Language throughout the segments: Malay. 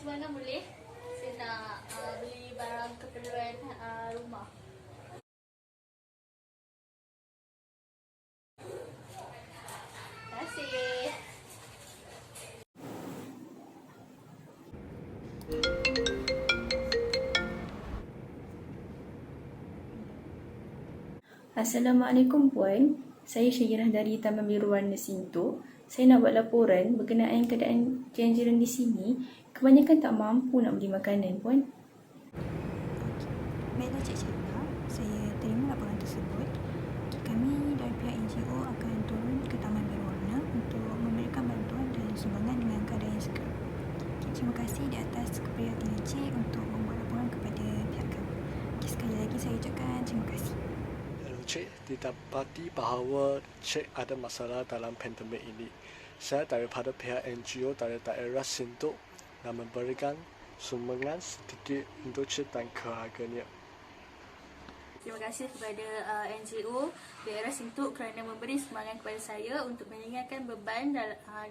sumbangan boleh? Saya nak beli barang keperluan rumah. Terima kasih. Assalamualaikum Puan, saya Syirah dari Taman Biru Warna Sinto. Saya nak buat laporan berkenaan keadaan jiran-jiran di sini. Kebanyakan tak mampu nak beli makanan, Puan. Baiklah Cik Syirah, saya terima laporan tersebut. Kami dari pihak NGO akan turun ke Taman Biru Warna untuk memberikan bantuan dan sumbangan dengan keadaan yang segera. Terima kasih di atas keprihatinan Cik untuk membuat laporan kepada pihak kami. Sekali lagi saya ucapkan terima kasih. Cik didapati bahawa Cik ada masalah dalam pandemik ini. Saya daripada pihak NGO dari daerah Sinto nak memberikan sumbangan sedikit untuk Cik dan keluarganya. Terima kasih kepada NGO daerah Sintuk kerana memberi sumbangan kepada saya untuk meringankan beban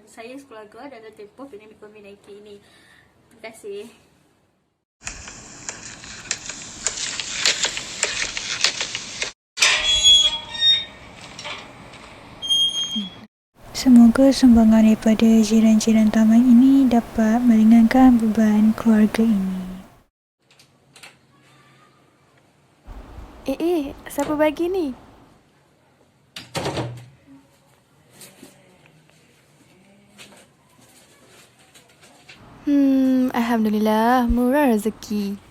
saya sekeluarga dalam tempoh pandemik COVID-19 ini. Terima kasih. Semoga sumbangan daripada jiran-jiran taman ini dapat meringankan beban keluarga ini. Siapa bagi ni? Alhamdulillah, murah rezeki.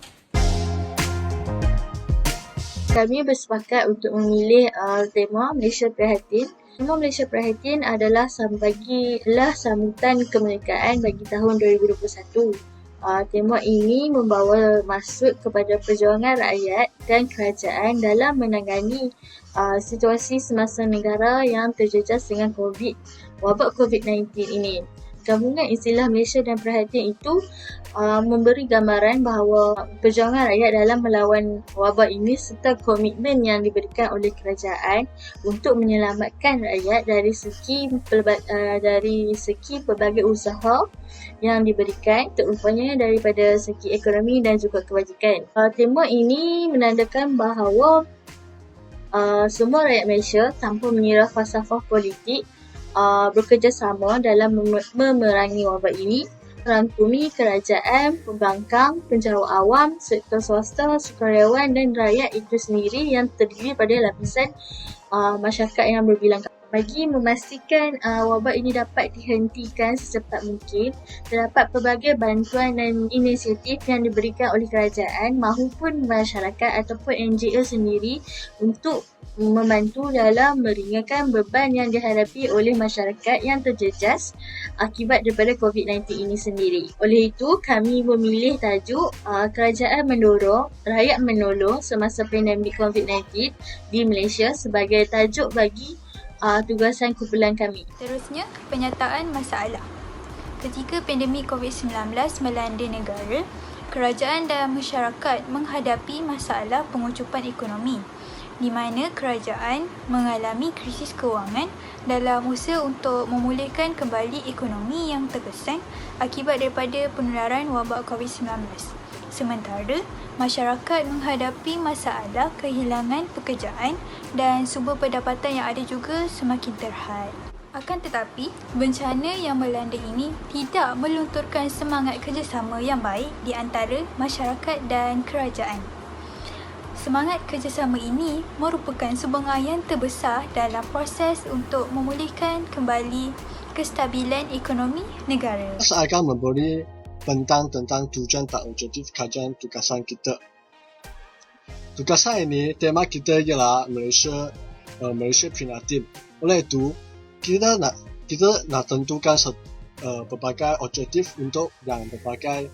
Kami bersepakat untuk memilih tema Malaysia Prihatin. Tema Malaysia Prihatin adalah bagilah sambutan kemerdekaan bagi tahun 2021. Tema ini membawa maksud kepada perjuangan rakyat dan kerajaan dalam menangani situasi semasa negara yang terjejas dengan wabak COVID-19 ini. Gabungan istilah Malaysia dan Perhatian itu memberi gambaran bahawa perjuangan rakyat dalam melawan wabak ini serta komitmen yang diberikan oleh kerajaan untuk menyelamatkan rakyat dari segi pelbagai usaha yang diberikan, terutamanya daripada segi ekonomi dan juga kebajikan. Tema ini menandakan bahawa semua rakyat Malaysia tanpa mengira falsafah politik bekerjasama dalam memerangi wabak ini, merangkumi kerajaan, pembangkang, penjawat awam, sektor swasta, sukarelawan dan rakyat itu sendiri yang terdiri pada lapisan masyarakat yang berbilang. Bagi memastikan wabak ini dapat dihentikan secepat mungkin, terdapat pelbagai bantuan dan inisiatif yang diberikan oleh kerajaan maupun masyarakat ataupun NGO sendiri untuk membantu dalam meringankan beban yang dihadapi oleh masyarakat yang terjejas akibat daripada COVID-19 ini sendiri. Oleh itu, kami memilih tajuk Kerajaan Mendorong, Rakyat Menolong Semasa Pandemik COVID-19 di Malaysia sebagai tajuk bagi tugasan kumpulan kami. Terusnya, penyataan masalah. Ketika pandemik COVID-19 melanda negara, kerajaan dan masyarakat menghadapi masalah pengucupan ekonomi, di mana kerajaan mengalami krisis kewangan dalam usaha untuk memulihkan kembali ekonomi yang terkesan akibat daripada penularan wabak COVID-19. Sementara, masyarakat menghadapi masalah kehilangan pekerjaan dan sumber pendapatan yang ada juga semakin terhad. Akan tetapi, bencana yang melanda ini tidak melunturkan semangat kerjasama yang baik di antara masyarakat dan kerajaan. Semangat kerjasama ini merupakan sumbangan yang terbesar dalam proses untuk memulihkan kembali kestabilan ekonomi negara. Saya akan memberi tentang tujuan dan objektif kajian tugasan kita. Tugasan ini, tema kita ialah Malaysia Prihatin. Oleh itu, kita nak tentukan berbagai objektif untuk yang berbagai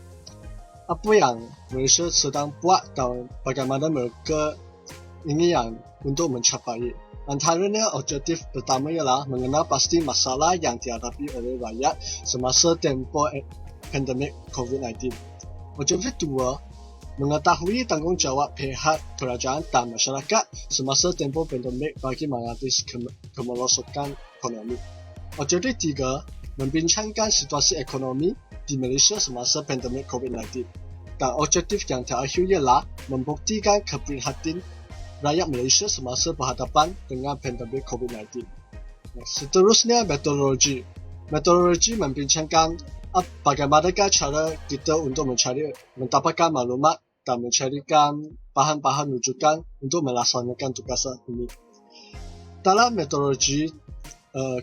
apa yang Malaysia sedang buat dan bagaimana mereka ingin untuk mencapai. Antaranya objektif pertama ialah mengenal pasti masalah yang dihadapi oleh rakyat semasa tempoh pandemik COVID-19. Objektif kedua, mengetahui tanggungjawab pihak kerajaan dan masyarakat semasa tempoh pandemik bagi mengatasi kemerosotan ekonomi. Objektif tiga, membincangkan situasi ekonomi di Malaysia semasa pandemik COVID-19. Dan objektif yang terakhir ialah membuktikan keprihatinan rakyat Malaysia semasa berhadapan dengan pandemik COVID-19. Seterusnya, metodologi. Metodologi membincangkan bagaimanakah cara kita untuk mendapatkan maklumat dan mencarikan bahan-bahan rujukan untuk melaksanakan tugasan ini. Dalam metodologi,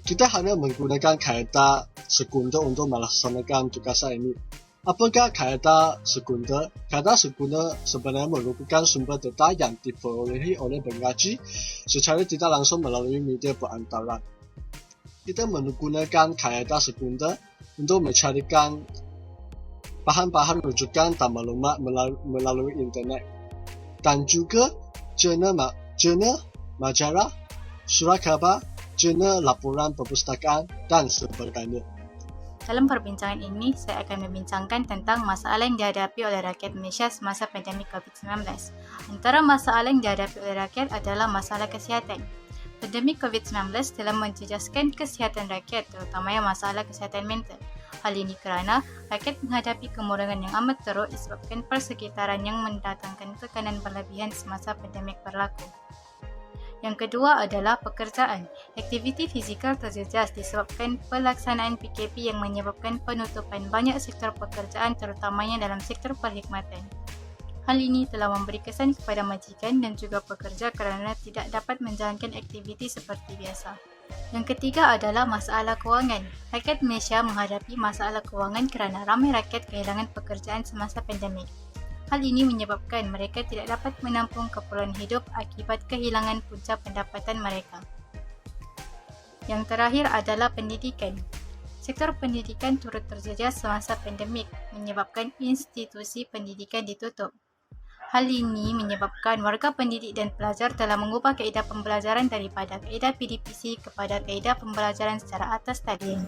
kita hanya menggunakan kaedah sekunder untuk melaksanakan tugasan ini. Apakah kaedah sekunder? Kaedah sekunder sebenarnya merupakan sumber data yang diperolehi oleh pengaji secara tidak langsung melalui media perantaran. Kita menggunakan kaedah sekunder untuk mencarikan bahan-bahan rujukan dan maklumat melalui internet. Dan juga jurnal, majalah, surat khabar, jurnal laporan perpustakaan dan sebagainya. Dalam perbincangan ini, saya akan membincangkan tentang masalah yang dihadapi oleh rakyat Malaysia semasa pandemik COVID-19. Antara masalah yang dihadapi oleh rakyat adalah masalah kesihatan. Pandemik COVID-19 telah menjejaskan kesihatan rakyat, terutamanya masalah kesihatan mental. Hal ini kerana rakyat menghadapi kemurangan yang amat teruk disebabkan persekitaran yang mendatangkan tekanan berlebihan semasa pandemik berlaku. Yang kedua adalah pekerjaan. Aktiviti fizikal terjejas disebabkan pelaksanaan PKP yang menyebabkan penutupan banyak sektor pekerjaan terutamanya dalam sektor perkhidmatan. Hal ini telah memberi kesan kepada majikan dan juga pekerja kerana tidak dapat menjalankan aktiviti seperti biasa. Yang ketiga adalah masalah kewangan. Rakyat Malaysia menghadapi masalah kewangan kerana ramai rakyat kehilangan pekerjaan semasa pandemik. Hal ini menyebabkan mereka tidak dapat menampung keperluan hidup akibat kehilangan punca pendapatan mereka. Yang terakhir adalah pendidikan. Sektor pendidikan turut terjejas semasa pandemik, menyebabkan institusi pendidikan ditutup. Hal ini menyebabkan warga pendidik dan pelajar telah mengubah kaedah pembelajaran daripada kaedah PDPC kepada kaedah pembelajaran secara atas talian.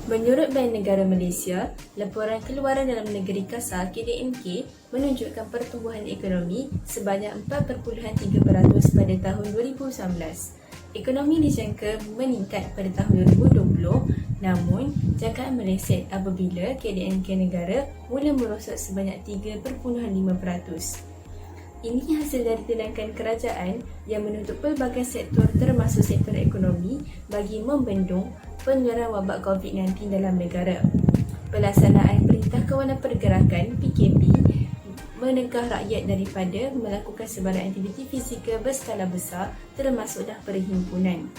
Menurut Bank Negara Malaysia, laporan keluaran dalam negeri kasar KDNK menunjukkan pertumbuhan ekonomi sebanyak 4.3% pada tahun 2019. Ekonomi dijangka meningkat pada tahun 2020, namun jangkaan meleset apabila KDNK negara mula merosot sebanyak 3.5%. Ini hasil dari tindakan kerajaan yang menutup pelbagai sektor termasuk sektor ekonomi bagi membendung penularan wabak COVID-19 dalam negara. Pelaksanaan Perintah Kawalan Pergerakan PKP menegah rakyat daripada melakukan sebarang aktiviti fizikal berskala besar termasuklah perhimpunan.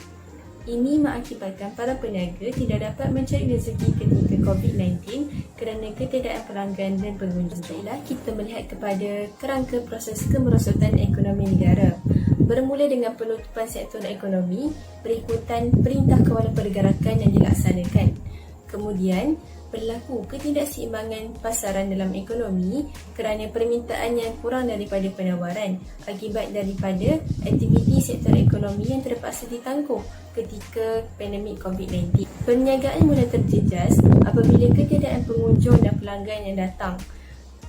Ini mengakibatkan para peniaga tidak dapat mencari rezeki ketika COVID-19 kerana ketiadaan pelanggan dan pengunjung. Baiklah, kita melihat kepada kerangka proses kemerosotan ekonomi negara. Bermula dengan penutupan sektor ekonomi berikutan Perintah Kawalan Pergerakan yang dilaksanakan. Kemudian, berlaku ketidakseimbangan pasaran dalam ekonomi kerana permintaan yang kurang daripada penawaran akibat daripada aktiviti sektor ekonomi yang terpaksa ditangguh ketika pandemik COVID-19. Perniagaan mula terjejas apabila ketiadaan pengunjung dan pelanggan yang datang.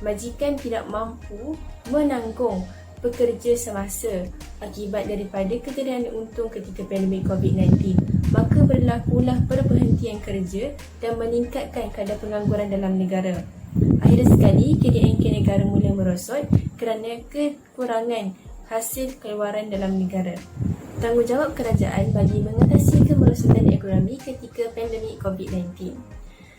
Majikan tidak mampu menanggung pekerja semasa akibat daripada ketiadaan untung ketika pandemik COVID-19. Maka berlakulah perberhentian kerja dan meningkatkan kadar pengangguran dalam negara. Akhir sekali, KDNK negara mula merosot kerana kekurangan hasil keluaran dalam negara. Tanggungjawab kerajaan bagi mengatasi kemerosotan ekonomi ketika pandemik COVID-19.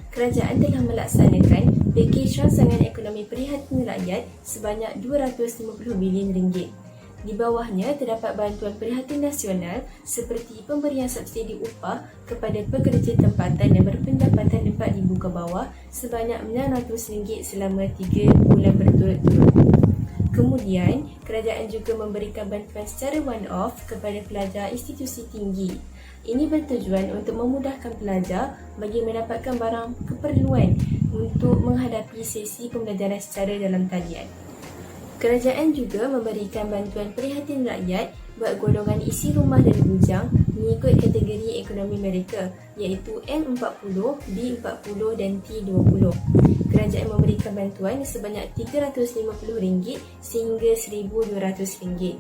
Kerajaan telah melaksanakan pakej rangsangan ekonomi prihatin rakyat sebanyak RM250 bilion. Di bawahnya terdapat bantuan prihatin nasional seperti pemberian subsidi upah kepada pekerja tempatan yang berpendapatan RM4,000 ke bawah sebanyak RM900 selama 3 bulan berturut-turut. Kemudian, kerajaan juga memberikan bantuan secara one-off kepada pelajar institusi tinggi. Ini bertujuan untuk memudahkan pelajar bagi mendapatkan barang keperluan untuk menghadapi sesi pembelajaran secara dalam talian. Kerajaan juga memberikan bantuan prihatin rakyat buat golongan isi rumah dan bujang mengikut kategori ekonomi mereka iaitu M40, B40 dan T20. Kerajaan memberikan bantuan sebanyak RM350 sehingga RM1,200.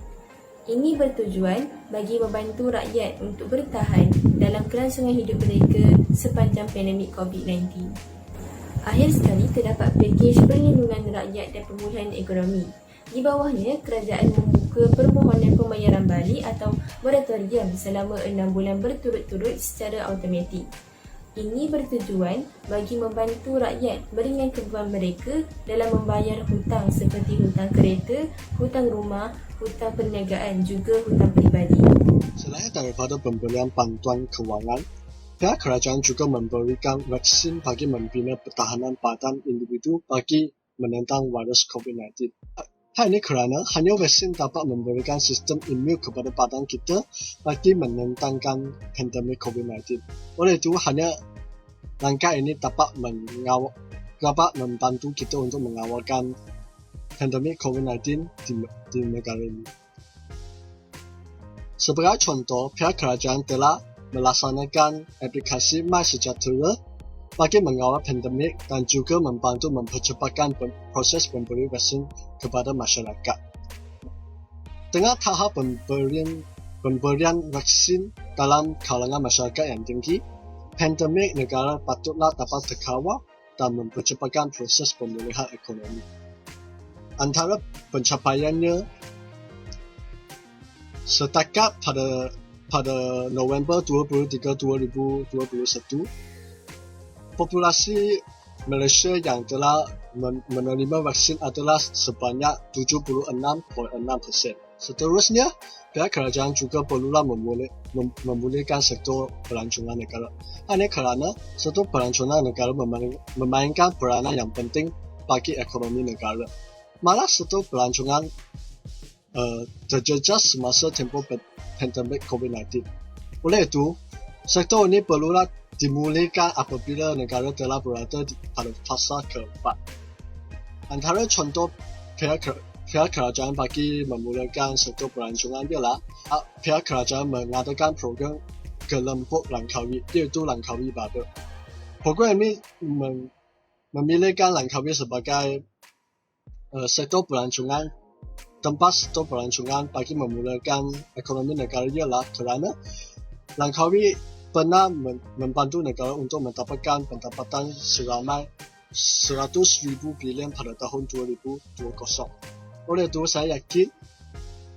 Ini bertujuan bagi membantu rakyat untuk bertahan dalam kelangsungan hidup mereka sepanjang pandemik COVID-19. Akhir sekali, terdapat pakej perlindungan rakyat dan pemulihan ekonomi. Di bawahnya, kerajaan membuka permohonan pembayaran balik atau moratorium selama 6 bulan berturut-turut secara automatik. Ini bertujuan bagi membantu rakyat meringankan beban mereka dalam membayar hutang seperti hutang kereta, hutang rumah, hutang perniagaan juga hutang peribadi. Selain daripada pemberian bantuan kewangan, pihak kerajaan juga memberikan vaksin bagi membina pertahanan badan individu bagi menentang virus COVID-19. Hal ini kerana hanya vaksin dapat memberikan sistem imun kepada badan kita bagi menentangkan pandemik COVID-19. Oleh itu, hanya langkah ini dapat membantu kita untuk mengawalkan pandemik COVID-19 di negara ini. Sebagai contoh, pihak kerajaan telah melaksanakan aplikasi MySejahtera bagi mengawal pandemik dan juga membantu mempercepatkan proses pemberi vaksin kepada masyarakat. Dengan tahap pemberian vaksin dalam kalangan masyarakat yang tinggi, pandemik negara patutlah dapat terkawal dan mempercepatkan proses pemulihan ekonomi. Antara pencapaiannya, setakat pada November 23, 2021, populasi Malaysia yang telah menerima vaksin adalah sebanyak 76.6%. Seterusnya, pihak kerajaan juga perlulah memulihkan sektor pelancongan negara. Hanya kerana sektor pelancongan negara memainkan peranan yang penting bagi ekonomi negara. Malah sektor pelancongan terjejas semasa tempoh pandemik COVID-19. Oleh itu, sektor ini perlulah dimulihkan apabila negara telah berada pada fasa keempat. Antara contoh pihak kerajaan bagi memulihkan sektor pelancongan ialah pihak kerajaan mengadakan program Kelompok Langkawi, iaitu Langkawi Baru. Program ini memilihkan Langkawi sebagai sektor pelancongan. Tempat sektor pelancongan bagi memulakan ekonomi negara ialah kerana Langkawi pernah membantu negara untuk mendapatkan pendapatan seramai 100,000 bilion pada tahun 2020. Oleh itu, saya yakin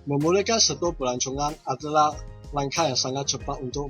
memulakan sektor pelancongan adalah langkah yang sangat cepat untuk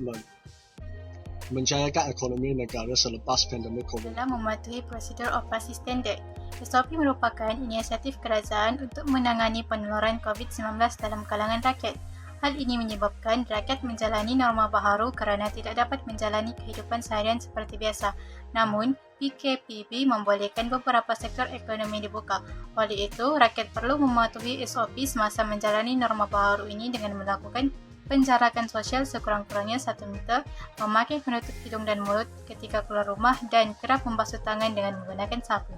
menjayakan ekonomi negara selepas pandemik COVID. Dalam mematuhi prosedur operasi standard, SOP merupakan inisiatif kerajaan untuk menangani penularan COVID-19 dalam kalangan rakyat. Hal ini menyebabkan rakyat menjalani norma baharu kerana tidak dapat menjalani kehidupan seharian seperti biasa. Namun, PKPB membolehkan beberapa sektor ekonomi dibuka. Oleh itu, rakyat perlu mematuhi SOP semasa menjalani norma baharu ini dengan melakukan penjarakan sosial sekurang-kurangnya 1 meter, memakai penutup hidung dan mulut ketika keluar rumah dan kerap membasuh tangan dengan menggunakan sabun.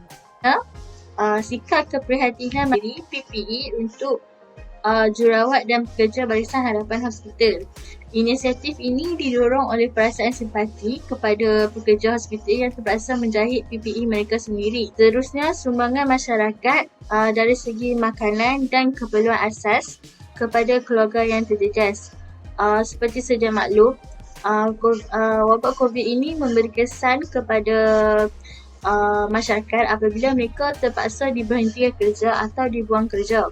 Sikap keprihatinan diri PPE untuk jurawat dan pekerja barisan hadapan hospital. Inisiatif ini didorong oleh perasaan simpati kepada pekerja hospital yang terpaksa menjahit PPE mereka sendiri. Seterusnya, sumbangan masyarakat dari segi makanan dan keperluan asas kepada keluarga yang terjejas. Seperti sedia maklum, wabak COVID ini memberi kesan kepada masyarakat apabila mereka terpaksa diberhentikan kerja atau dibuang kerja.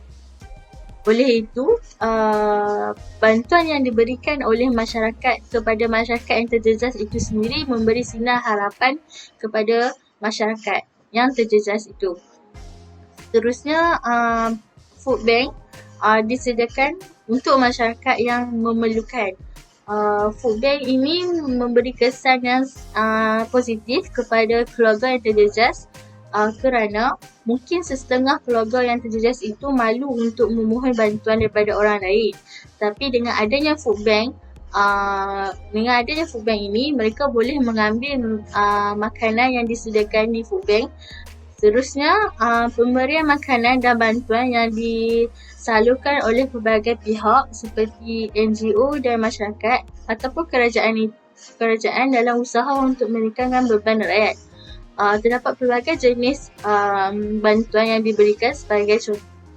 Oleh itu, bantuan yang diberikan oleh masyarakat kepada masyarakat yang terjejas itu sendiri memberi sinar harapan kepada masyarakat yang terjejas itu. Seterusnya, food bank disediakan untuk masyarakat yang memerlukan. Food bank ini memberi kesan yang positif kepada keluarga yang terjejas kerana mungkin setengah keluarga yang terjejas itu malu untuk memohon bantuan daripada orang lain. Tapi dengan adanya food bank ini, mereka boleh mengambil makanan yang disediakan di food bank. Seterusnya, pemberian makanan dan bantuan yang disalurkan oleh pelbagai pihak seperti NGO dan masyarakat ataupun kerajaan dalam usaha untuk meringankan beban rakyat. Terdapat pelbagai jenis bantuan yang diberikan sebagai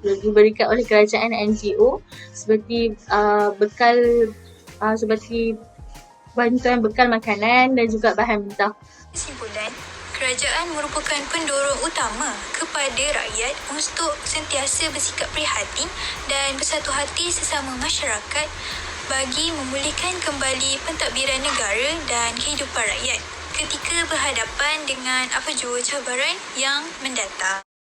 diberikan oleh kerajaan dan NGO seperti seperti bantuan bekal makanan dan juga bahan mentah. Kesimpulan, kerajaan merupakan pendorong utama kepada rakyat untuk sentiasa bersikap prihatin dan bersatu hati sesama masyarakat bagi memulihkan kembali pentadbiran negara dan kehidupan rakyat ketika berhadapan dengan apa jua cabaran yang mendatang.